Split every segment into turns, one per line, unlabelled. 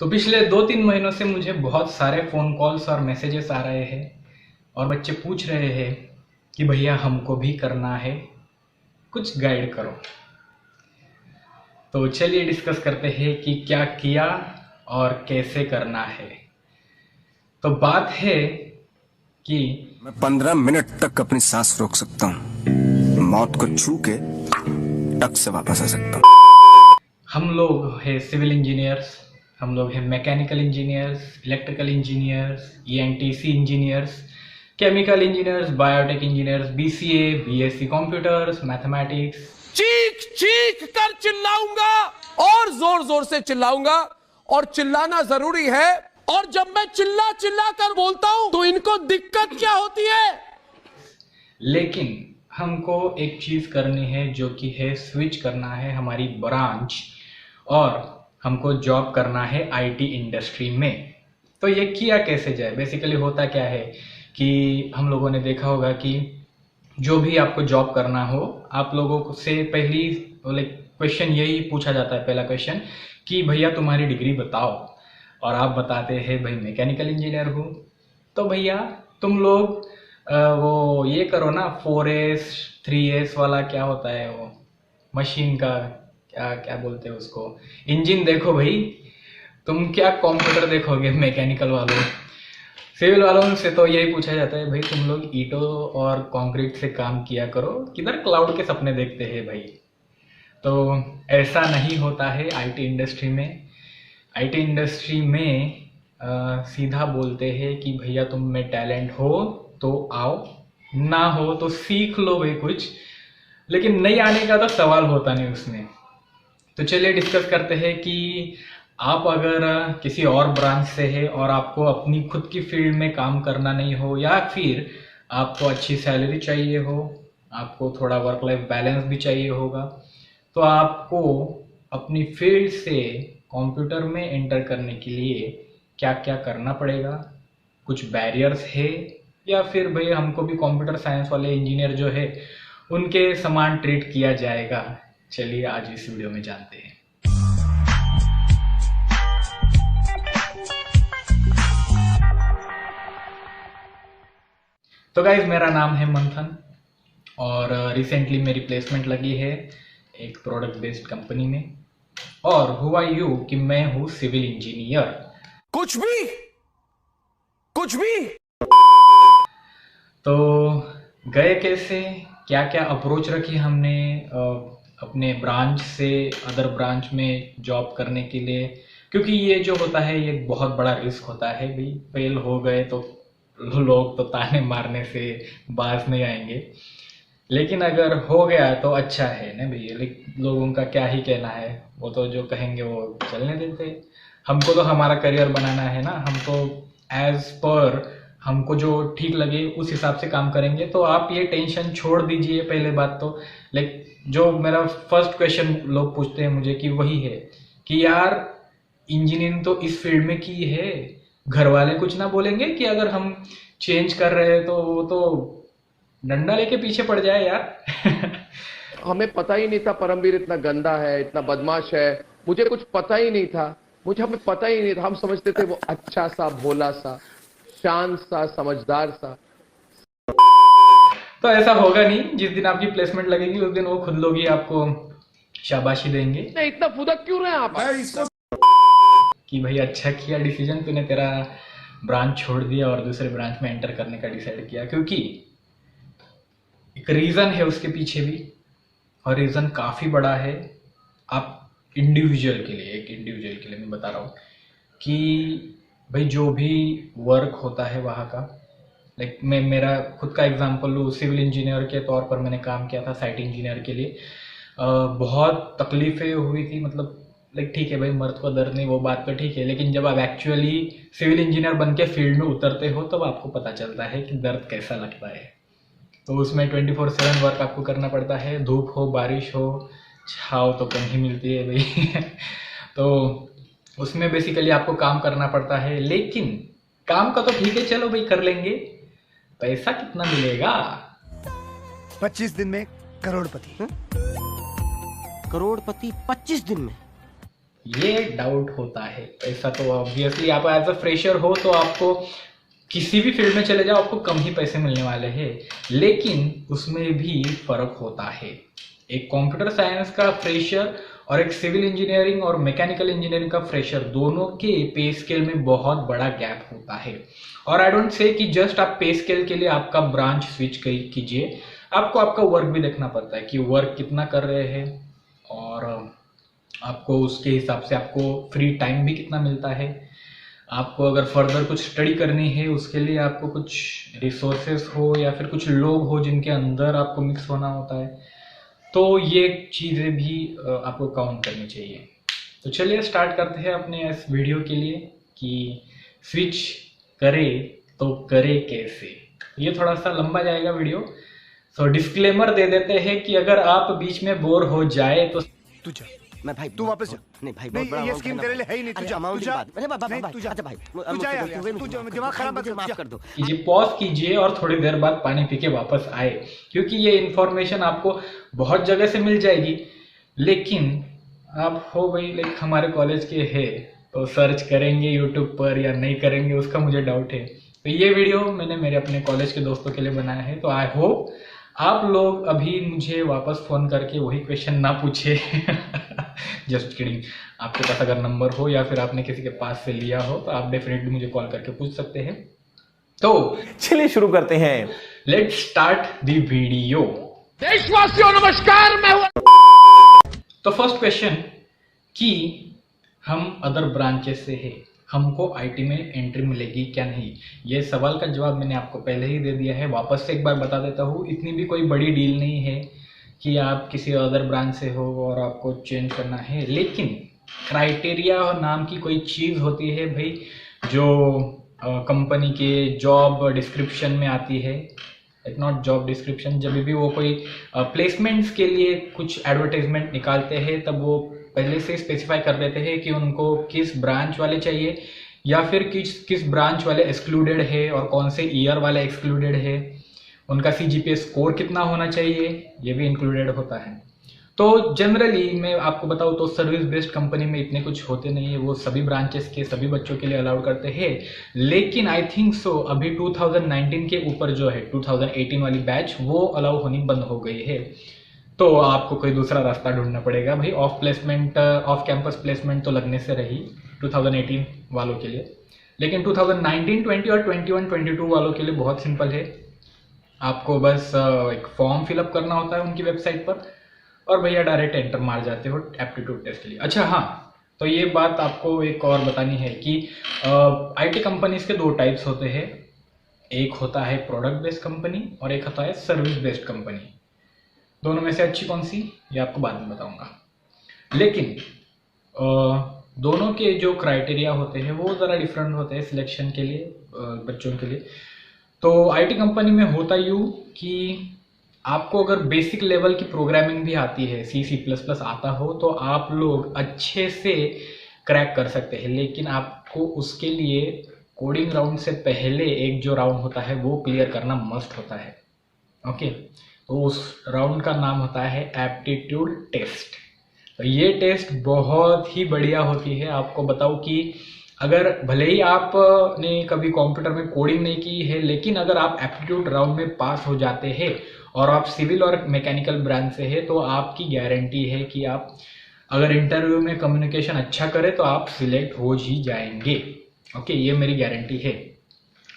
तो पिछले 2-3 महीनों से मुझे बहुत सारे फ़ोन कॉल्स और मैसेजेस आ रहे हैं और बच्चे पूछ रहे हैं कि भैया हमको भी करना है, कुछ गाइड करो। तो चलिए डिस्कस करते हैं कि क्या किया और कैसे करना है। तो बात है कि
मैं 15 मिनट तक अपनी सांस रोक सकता हूँ, मौत को छू के टक से वापस आ सकता हूँ।
हम लोग हैं सिविल इंजीनियर्स, हम लोग हैं mechanical engineers, electrical engineers, ENTC engineers, chemical engineers, biotech engineers, BCA, BSc computers, mathematics.
चीख चीख कर चिल्लाऊंगा और जोर जोर से चिल्लाऊंगा, और चिल्लाना जरूरी है। और जब मैं चिल्ला चिल्ला कर बोलता हूं तो इनको दिक्कत क्या होती है?
लेकिन हमको एक चीज करनी है, जो कि है स्विच करना है हमारी ब्रांच और हमको जॉब करना है आईटी इंडस्ट्री में। तो ये किया कैसे जाए? बेसिकली होता क्या है कि हम लोगों ने देखा होगा कि जो भी आपको जॉब करना हो, आप लोगों से पहली लाइक क्वेश्चन यही पूछा जाता है, पहला क्वेश्चन कि भैया तुम्हारी डिग्री बताओ, और आप बताते हैं भाई मैकेनिकल इंजीनियर हूँ। तो भैया तुम लोग वो ये करो ना, 4S 3S वाला क्या होता है वो मशीन का, क्या क्या बोलते हैं उसको, इंजन देखो भाई। तुम क्या कंप्यूटर देखोगे मैकेनिकल वालों? सिविल वालों से तो यही पूछा जाता है भाई तुम लोग ईंटों और कंक्रीट से काम किया करो, किधर क्लाउड के सपने देखते हैं भाई। तो ऐसा नहीं होता है आईटी इंडस्ट्री में। आईटी इंडस्ट्री में सीधा बोलते हैं कि भैया तुम में टैलेंट हो तो आओ, ना हो तो सीख लो भाई कुछ। लेकिन नहीं आने का तो सवाल होता नहीं उसमें। तो चलिए डिस्कस करते हैं कि आप अगर किसी और ब्रांच से है और आपको अपनी खुद की फील्ड में काम करना नहीं हो, या फिर आपको अच्छी सैलरी चाहिए हो, आपको थोड़ा वर्क लाइफ बैलेंस भी चाहिए होगा, तो आपको अपनी फील्ड से कंप्यूटर में एंटर करने के लिए क्या क्या करना पड़ेगा, कुछ बैरियर्स है, या फिर भाई हमको भी कंप्यूटर साइंस वाले इंजीनियर जो है उनके समान ट्रीट किया जाएगा। चलिए आज इस वीडियो में जानते हैं। तो गाइज मेरा नाम है मंथन और रिसेंटली मेरी प्लेसमेंट लगी है एक प्रोडक्ट बेस्ड कंपनी में। और हुआ यूँ कि मैं हूँ सिविल इंजीनियर।
कुछ भी कुछ भी।
तो गए कैसे, क्या क्या अप्रोच रखी हमने अपने ब्रांच से अदर ब्रांच में जॉब करने के लिए, क्योंकि ये जो होता है ये बहुत बड़ा रिस्क होता है भाई। फेल हो गए तो लोग तो ताने मारने से बाज नहीं आएंगे, लेकिन अगर हो गया तो अच्छा है ना भैया। लोगों का क्या ही कहना है, वो तो जो कहेंगे वो चलने देते हैं। हमको तो हमारा करियर बनाना है ना, हम तो एज पर हमको जो ठीक लगे उस हिसाब से काम करेंगे। तो आप ये टेंशन छोड़ दीजिए। पहले बात तो लाइक जो मेरा फर्स्ट क्वेश्चन लोग पूछते हैं मुझे कि वही है कि यार इंजीनियरिंग तो इस फील्ड में की है, घर वाले कुछ ना बोलेंगे कि अगर हम चेंज कर रहे हैं तो वो तो डंडा लेके पीछे पड़ जाए यार।
हमें पता ही नहीं था परमवीर इतना गंदा है, इतना बदमाश है। मुझे कुछ पता ही नहीं था, हमें पता ही नहीं था। हम समझते थे वो अच्छा सा, भोला सा, शांत सा, समझदार सा।
तो ऐसा होगा नहीं। जिस दिन आपकी प्लेसमेंट लगेगी उस दिन वो खुद लोग ही आपको शाबाशी देंगे
नहीं, इतना फुदक क्यों रहे हैं आप?
कि भाई अच्छा किया डिसीजन तूने, तेरा ब्रांच छोड़ दिया और दूसरे ब्रांच में एंटर करने का डिसाइड किया। क्योंकि एक रीज़न है उसके पीछे भी, और रीज़न काफ़ी बड़ा है। आप इंडिविजुअल के लिए, एक इंडिविजुअल के लिए मैं बता रहा हूँ कि भाई जो भी वर्क होता है वहाँ का, लाइक मैं मेरा खुद का एग्जांपल लूँ, सिविल इंजीनियर के तौर पर मैंने काम किया था साइट इंजीनियर के लिए। बहुत तकलीफ़ें हुई थी, मतलब लाइक ठीक है भाई मर्द को दर्द नहीं, वो बात तो ठीक है, लेकिन जब आप एक्चुअली सिविल इंजीनियर बन के फील्ड में उतरते हो तब आपको पता चलता है कि दर्द कैसा लगता है। तो उसमें 24/7 वर्क आपको करना पड़ता है, धूप हो बारिश हो, छाँव तो कम ही मिलती है भाई। तो उसमें बेसिकली आपको काम करना पड़ता है। लेकिन काम का तो ठीक है, चलो भाई कर लेंगे, पैसा कितना मिलेगा?
25 दिन में करोड़पति।
करोड़पति 25 दिन में?
ये डाउट होता है। ऐसा तो ऑब्वियसली आप एज अ फ्रेशर हो तो आपको किसी भी फील्ड में चले जाओ आपको कम ही पैसे मिलने वाले हैं, लेकिन उसमें भी फर्क होता है। एक कंप्यूटर साइंस का फ्रेशर और एक सिविल इंजीनियरिंग और मैकेनिकल इंजीनियरिंग का फ्रेशर, दोनों के पे स्केल में बहुत बड़ा गैप होता है। और आई डोंट से कि जस्ट आप पे स्केल के लिए आपका ब्रांच स्विच कीजिए, आपको आपका वर्क भी देखना पड़ता है कि वर्क कितना कर रहे हैं, और आपको उसके हिसाब से आपको फ्री टाइम भी कितना मिलता है। आपको अगर फर्दर कुछ स्टडी करनी है उसके लिए आपको कुछ रिसोर्सेस हो या फिर कुछ लोग हो जिनके अंदर आपको मिक्स होना होता है, तो ये चीज़ें भी आपको काउंट करनी चाहिए। तो चलिए स्टार्ट करते हैं अपने इस वीडियो के लिए कि स्विच करे तो करे कैसे। ये थोड़ा सा लंबा जाएगा वीडियो, तो डिस्क्लेमर दे देते हैं कि अगर आप बीच में बोर हो जाए तो
तू जा,
मैं भाई
तू वापस जा।
नहीं भाई
नहीं,
बहुत बड़ा
ये
amount
स्कीम
है ना
तेरे लिए
भाई।
है ही नहीं, तू
अरे
जा,
amount
तू
की
जा।
बात अरे बाबा
नहीं,
भाई
तू जा।
अच्छा भाई
तू जा यार, तू जा, दिमाग खराब मत कर,
माफ
जा।
कर दो।
कीजिए, पॉज कीजिए और थोड़ी देर बाद पानी पी के वापस आए, क्योंकि ये इन्फॉर्मेशन आपको बहुत जगह से मिल जाएगी, लेकिन आप हो भाई लाइक हमारे कॉलेज के है तो सर्च करेंगे यूट्यूब पर या नहीं करेंगे उसका मुझे डाउट है। तो ये वीडियो मैंने मेरे अपने कॉलेज के दोस्तों के लिए बनाया है, तो आई होप आप लोग अभी मुझे वापस फ़ोन करके वही क्वेश्चन ना पूछे। Just kidding. आपके पास अगर नंबर हो या फिर आपने किसी के पास से लिया हो तो आप डेफिनेटली मुझे कॉल करके पूछ सकते हैं। तो
चलिए शुरू करते हैं।
Let's start the video.
देशवासियों नमस्कार, मैं हूं
तो फर्स्ट क्वेश्चन कि हम अदर ब्रांचेस से है, हमको आईटी में एंट्री मिलेगी क्या नहीं, ये सवाल का जवाब मैंने आपको पहले ही दे दिया है। वापस से एक बार बता देता हूँ, इतनी भी कोई बड़ी डील नहीं है कि आप किसी अदर ब्रांच से हो और आपको चेंज करना है, लेकिन क्राइटेरिया नाम की कोई चीज़ होती है भाई, जो कंपनी के जॉब डिस्क्रिप्शन में आती है। इट नॉट जॉब डिस्क्रिप्शन, जब भी वो कोई प्लेसमेंट्स के लिए कुछ एडवर्टाइजमेंट निकालते हैं तब वो पहले से स्पेसिफाई कर देते हैं कि उनको किस ब्रांच वाले चाहिए या फिर किस ब्रांच वाले एक्सक्लूडेड है और कौन से ईयर वाले एक्सक्लूडेड है, उनका CGPA स्कोर कितना होना चाहिए, ये भी इंक्लूडेड होता है। तो जनरली मैं आपको बताऊँ तो सर्विस बेस्ड कंपनी में इतने कुछ होते नहीं है, वो सभी ब्रांचेस के सभी बच्चों के लिए अलाउड करते हैं, लेकिन आई थिंक सो अभी 2019 के ऊपर जो है 2018 वाली बैच वो अलाउ होनी बंद हो गई है। तो आपको कोई दूसरा रास्ता ढूंढना पड़ेगा भाई। ऑफ कैंपस प्लेसमेंट तो लगने से रही 2018 वालों के लिए, लेकिन 2019, 20 और 21, 22 वालों के लिए बहुत सिंपल है। आपको बस एक फॉर्म फिलअप करना होता है उनकी वेबसाइट पर और भैया डायरेक्ट एंटर मार जाते हो एप्टीट्यूड टेस्ट के लिए। अच्छा हाँ, तो ये बात आपको एक और बतानी है कि IT कंपनीज के दो टाइप्स होते हैं, एक होता है प्रोडक्ट बेस्ड कंपनी और एक होता है सर्विस बेस्ड कंपनी। दोनों में से अच्छी कौन सी ये आपको बाद में बताऊंगा, लेकिन दोनों के जो क्राइटेरिया होते हैं वो ज़रा डिफरेंट होते हैं सिलेक्शन के लिए, बच्चों के लिए। तो IT कंपनी में होता यूँ कि आपको अगर बेसिक लेवल की प्रोग्रामिंग भी आती है, C++ आता हो तो आप लोग अच्छे से क्रैक कर सकते हैं, लेकिन आपको उसके लिए कोडिंग राउंड से पहले एक जो राउंड होता है वो क्लियर करना मस्ट होता है। ओके, तो उस राउंड का नाम होता है एप्टीट्यूड टेस्ट। तो ये टेस्ट बहुत ही बढ़िया होती है। आपको बताऊँ कि अगर भले ही आपने कभी कंप्यूटर में कोडिंग नहीं की है, लेकिन अगर आप एप्टीट्यूड राउंड में पास हो जाते हैं और आप सिविल और मैकेनिकल ब्रांच से है तो आपकी गारंटी है कि आप अगर इंटरव्यू में कम्युनिकेशन अच्छा करें तो आप सिलेक्ट हो ही जाएंगे। ओके, ये मेरी गारंटी है।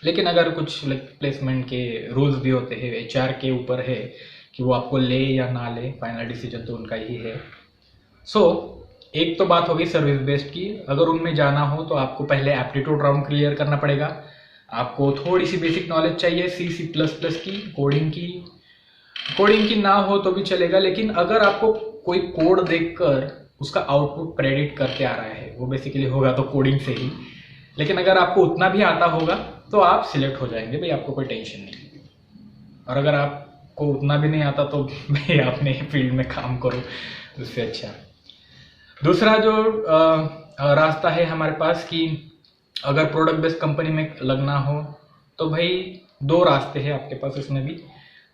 लेकिन अगर कुछ प्लेसमेंट के रूल्स भी होते हैं, HR के ऊपर है कि वो आपको ले या ना ले, फाइनल डिसीजन तो उनका ही है। एक तो बात होगी सर्विस बेस्ड की, अगर उनमें जाना हो तो आपको पहले एप्टीट्यूड राउंड क्लियर करना पड़ेगा। आपको थोड़ी सी बेसिक नॉलेज चाहिए C++ की, कोडिंग की ना हो तो भी चलेगा, लेकिन अगर आपको कोई कोड देखकर उसका आउटपुट प्रेडिक्ट करके आ रहा है, वो बेसिकली होगा तो कोडिंग से ही। लेकिन अगर आपको उतना भी आता होगा तो आप सिलेक्ट हो जाएंगे भाई, आपको कोई टेंशन नहीं। और अगर आपको उतना भी नहीं आता तो भाई अपने फील्ड में काम करो, उससे अच्छा। दूसरा जो रास्ता है हमारे पास कि अगर प्रोडक्ट बेस्ड कंपनी में लगना हो तो भाई दो रास्ते हैं आपके पास। उसमें भी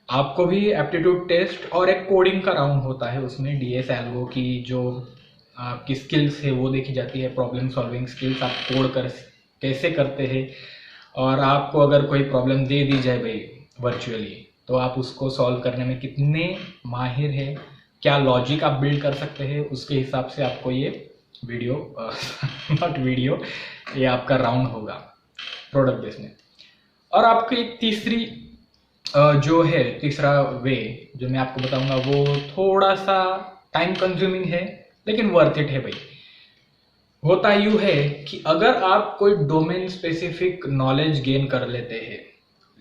आपको भी एप्टीट्यूड टेस्ट और एक कोडिंग का राउंड होता है, उसमें DS एल्गो की जो आपकी स्किल्स है वो देखी जाती है, प्रॉब्लम सॉल्विंग स्किल्स, आप कोड कर कैसे करते हैं, और आपको अगर कोई प्रॉब्लम दे दी जाए भाई वर्चुअली, तो आप उसको सॉल्व करने में कितने माहिर है, क्या लॉजिक आप बिल्ड कर सकते हैं, उसके हिसाब से आपको ये वीडियो नॉट वीडियो, ये आपका राउंड होगा प्रोडक्ट बेस में। और आपकी तीसरी जो है तीसरा वे जो मैं आपको बताऊंगा वो थोड़ा सा टाइम कंज्यूमिंग है लेकिन वर्थ इट है भाई। होता यूँ है कि अगर आप कोई डोमेन स्पेसिफिक नॉलेज गेन कर लेते हैं,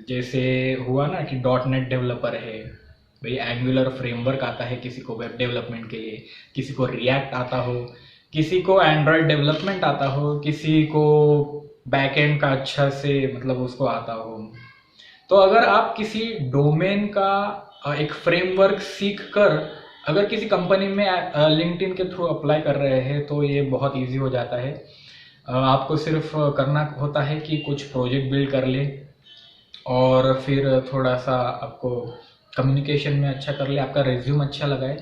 जैसे हुआ ना कि .NET डेवलपर है भाई, एंगुलर फ्रेमवर्क आता है किसी को वेब डेवलपमेंट के लिए, किसी को रिएक्ट आता हो, किसी को एंड्रॉयड डेवलपमेंट आता हो, किसी को बैकएंड का अच्छा से मतलब उसको आता हो। तो अगर आप किसी डोमेन का एक फ्रेमवर्क सीख कर अगर किसी कंपनी में लिंक्डइन के थ्रू अप्लाई कर रहे हैं तो ये बहुत इजी हो जाता है। आपको सिर्फ करना होता है कि कुछ प्रोजेक्ट बिल्ड कर ले और फिर थोड़ा सा आपको कम्युनिकेशन में अच्छा कर ले, आपका रिज्यूम अच्छा लगाए,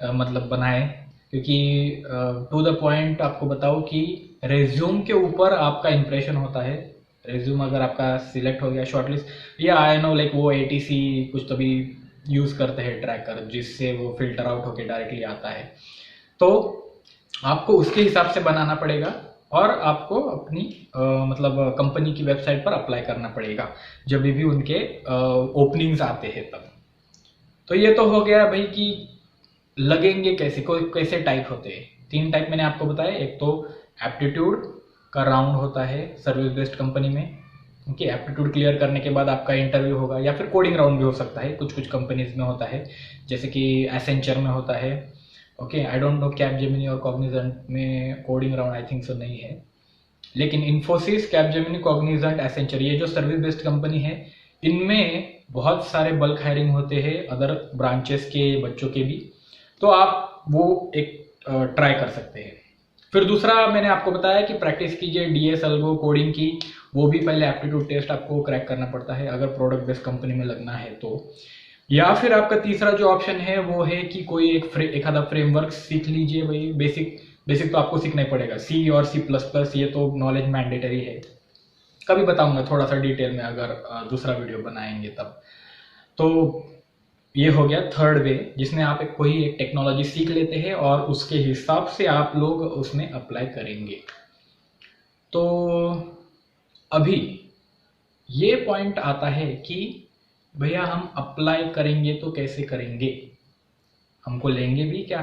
मतलब बनाए, क्योंकि टू द पॉइंट आपको बताओ कि रिज्यूम के ऊपर आपका इंप्रेशन होता है। रिज्यूम अगर आपका सिलेक्ट हो गया शॉर्टलिस्ट, या आई नो लाइक वो ATC कुछ तो भी यूज़ करते हैं ट्रैकर, जिससे वो फिल्टर आउट होके डायरेक्टली आता है, तो आपको उसके हिसाब से बनाना पड़ेगा और आपको अपनी मतलब कंपनी की वेबसाइट पर अप्लाई करना पड़ेगा जब भी उनके ओपनिंग्स आते हैं तब। तो ये तो हो गया भाई कि लगेंगे कैसे, कोई कैसे टाइप होते हैं। 3 टाइप मैंने आपको बताया। एक तो एप्टीट्यूड का राउंड होता है सर्विस बेस्ड कंपनी में, ओके। एप्टीट्यूड क्लियर करने के बाद आपका इंटरव्यू होगा, या फिर कोडिंग राउंड भी हो सकता है, कुछ कुछ कंपनीज में होता है, जैसे कि एसेंचर में होता है, okay. I don't know Capgemini और कॉग्निजेंट में coding round I think so नहीं है, लेकिन इन्फोसिस, कैपजेमिनी, कॉग्निजेंट, एसेंचर, ये जो सर्विस बेस्ड कंपनी है, इनमें बहुत सारे बल्क हायरिंग होते हैं अदर ब्रांचेस के बच्चों के भी, तो आप वो एक ट्राई कर सकते हैं। फिर दूसरा मैंने आपको बताया कि प्रैक्टिस कीजिए DS एल्गो कोडिंग की, वो भी पहले एप्टीट्यूड टेस्ट आपको क्रैक करना पड़ता है अगर प्रोडक्ट बेस्ड कंपनी में लगना है तो। या फिर आपका तीसरा जो ऑप्शन है वो है कि कोई एक आधा फ्रेमवर्क सीख लीजिए भाई। बेसिक तो आपको सीखना ही पड़ेगा, C और C++, ये तो नॉलेज मैंडेटरी है। कभी बताऊंगा थोड़ा सा डिटेल में अगर दूसरा वीडियो बनाएंगे तब। तो ये हो गया थर्ड वे, जिसमें आप कोई एक टेक्नोलॉजी सीख लेते हैं और उसके हिसाब से आप लोग उसमें अप्लाई करेंगे। तो अभी ये पॉइंट आता है कि भैया हम अप्लाई करेंगे तो कैसे करेंगे, हमको लेंगे भी क्या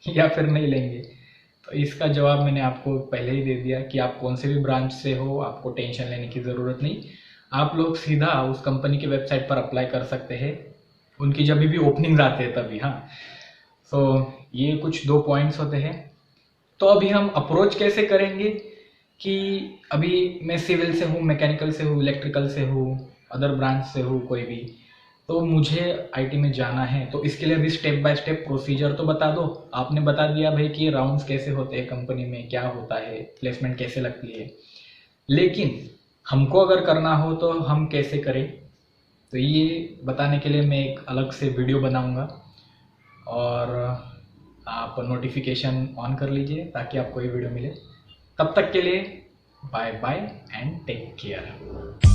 या फिर नहीं लेंगे? तो इसका जवाब मैंने आपको पहले ही दे दिया कि आप कौन से भी ब्रांच से हो, आपको टेंशन लेने की ज़रूरत नहीं। आप लोग सीधा उस कंपनी की वेबसाइट पर अप्लाई कर सकते हैं, उनकी जब भी ओपनिंग्स आते हैं तभी। हाँ, सो ये कुछ 2 पॉइंट्स होते हैं। तो अभी हम अप्रोच कैसे करेंगे कि अभी मैं सिविल से हूँ, मैकेनिकल से हूँ, इलेक्ट्रिकल से हूँ, अदर ब्रांच से हूँ कोई भी, तो मुझे IT में जाना है, तो इसके लिए अभी स्टेप बाय स्टेप प्रोसीजर तो बता दो। आपने बता दिया भाई कि राउंड्स कैसे होते हैं कंपनी में, क्या होता है, प्लेसमेंट कैसे लगती है, लेकिन हमको अगर करना हो तो हम कैसे करें, तो ये बताने के लिए मैं एक अलग से वीडियो बनाऊंगा और आप नोटिफिकेशन ऑन कर लीजिए ताकि आपको ये वीडियो मिले। तब तक के लिए bye bye and take care.